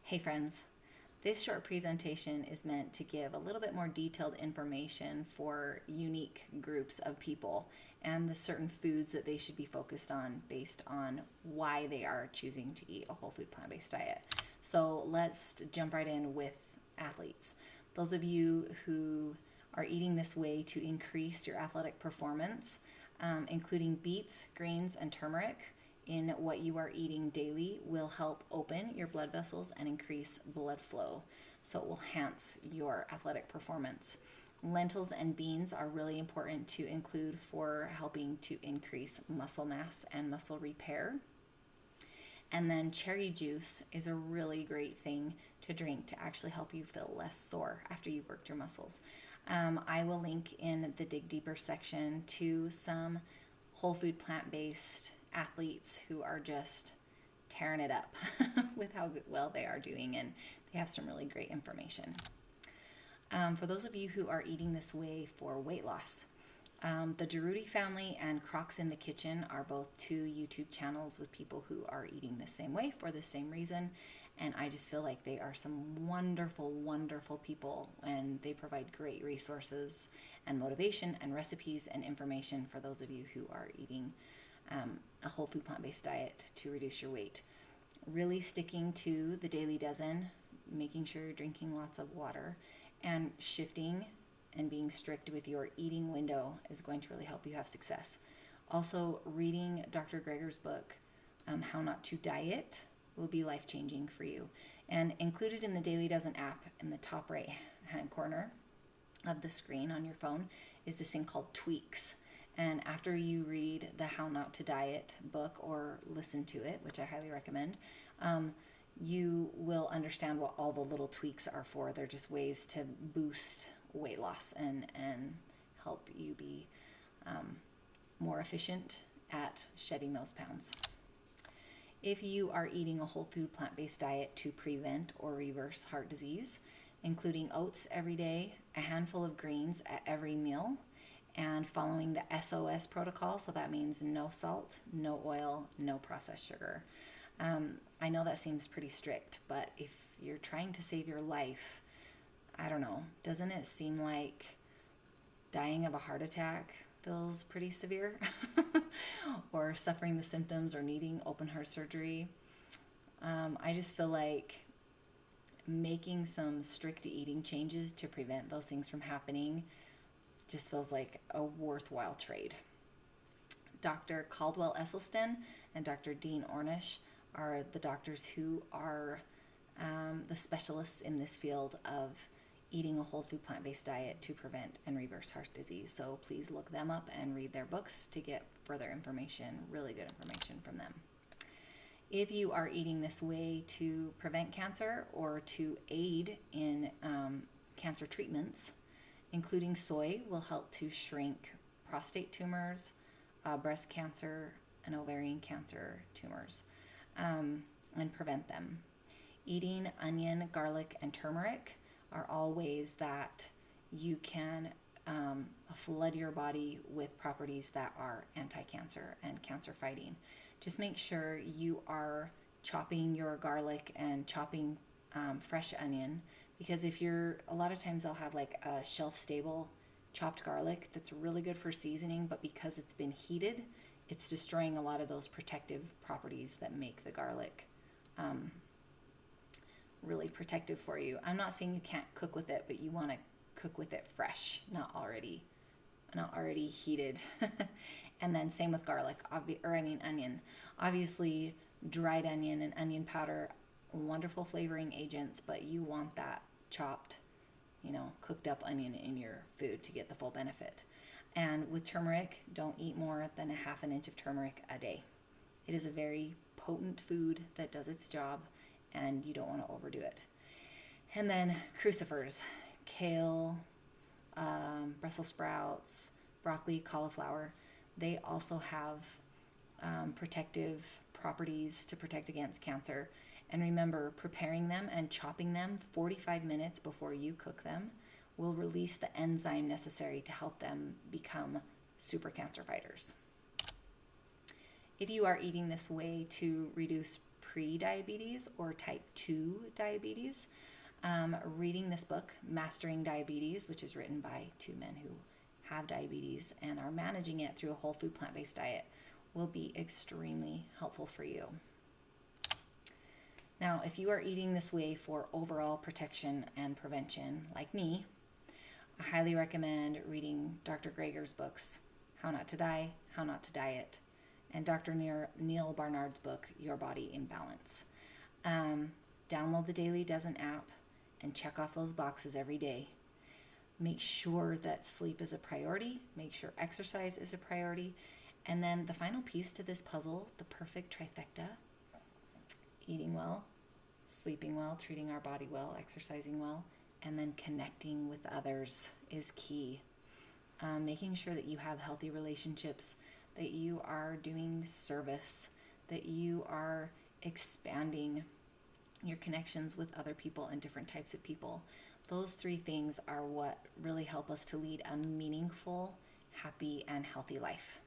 Hey friends, this short presentation is meant to give a little bit more detailed information for unique groups of people and the certain foods that they should be focused on based on why they are choosing to eat a whole food plant-based diet. So let's jump right in with athletes. Those of you who are eating this way to increase your athletic performance, including beets, greens, and turmeric in what you are eating daily will help open your blood vessels and increase blood flow. So it will enhance your athletic performance. Lentils and beans are really important to include for helping to increase muscle mass and muscle repair. And then cherry juice is a really great thing to drink to actually help you feel less sore after you've worked your muscles. I will link in the Dig Deeper section to some whole food plant-based athletes who are just tearing it up with how well they are doing, and they have some really great information. For those of you who are eating this way for weight loss, the Durruti family and Crocs in the Kitchen are both two YouTube channels with people who are eating the same way for the same reason, and I just feel like they are some wonderful, wonderful people, and they provide great resources and motivation and recipes and information for those of you who are eating a whole food plant-based diet to reduce your weight. Really sticking to the daily dozen, making sure you're drinking lots of water, and shifting and being strict with your eating window is going to really help you have success. Also, reading Dr. Greger's book, How Not to Diet, will be life-changing for you. And included in the Daily Dozen app in the top right-hand corner of the screen on your phone is this thing called Tweaks. And after you read the How Not to Diet book or listen to it, which I highly recommend, you will understand what all the little tweaks are for. They're just ways to boost weight loss and help you be more efficient at shedding those pounds. If you are eating a whole food plant-based diet to prevent or reverse heart disease, including oats every day, a handful of greens at every meal, and following the SOS protocol, so that means no salt, no oil, no processed sugar. I know that seems pretty strict, but if you're trying to save your life, I don't know, doesn't it seem like dying of a heart attack feels pretty severe? Or suffering the symptoms or needing open heart surgery? I just feel like making some strict eating changes to prevent those things from happening just feels like a worthwhile trade. Dr. Caldwell Esselstyn and Dr. Dean Ornish are the doctors who are the specialists in this field of eating a whole food plant-based diet to prevent and reverse heart disease. So please look them up and read their books to get further information, really good information from them. If you are eating this way to prevent cancer or to aid in cancer treatments, including soy will help to shrink prostate tumors, breast cancer, and ovarian cancer tumors, and prevent them. Eating onion, garlic, and turmeric are all ways that you can flood your body with properties that are anti-cancer and cancer fighting. Just make sure you are chopping your garlic and chopping fresh onion, because if you're, a lot of times I'll have like a shelf-stable chopped garlic that's really good for seasoning, but because it's been heated, it's destroying a lot of those protective properties that make the garlic really protective for you. I'm not saying you can't cook with it, but you want to cook with it fresh, not already heated. And then same with garlic, onion. Obviously, dried onion and onion powder, wonderful flavoring agents, but you want that chopped, cooked up onion in your food to get the full benefit. And with turmeric, don't eat more than a half an inch of turmeric a day. It is a very potent food that does its job, and you don't want to overdo it. And then crucifers, kale, Brussels sprouts, broccoli, cauliflower, they also have protective properties to protect against cancer. And remember, preparing them and chopping them 45 minutes before you cook them will release the enzyme necessary to help them become super cancer fighters. If you are eating this way to reduce pre-diabetes or type 2 diabetes. Reading this book, Mastering Diabetes, which is written by two men who have diabetes and are managing it through a whole food plant-based diet, will be extremely helpful for you. Now, if you are eating this way for overall protection and prevention, like me, I highly recommend reading Dr. Greger's books, How Not to Die, How Not to Diet, and Dr. Neil Barnard's book, Your Body in Balance. Download the Daily Dozen app and check off those boxes every day. Make sure that sleep is a priority. Make sure exercise is a priority. And then the final piece to this puzzle, the perfect trifecta: eating well, sleeping well, treating our body well, exercising well, and then connecting with others is key. Making sure that you have healthy relationships, that you are doing service, that you are expanding your connections with other people and different types of people. Those three things are what really help us to lead a meaningful, happy, and healthy life.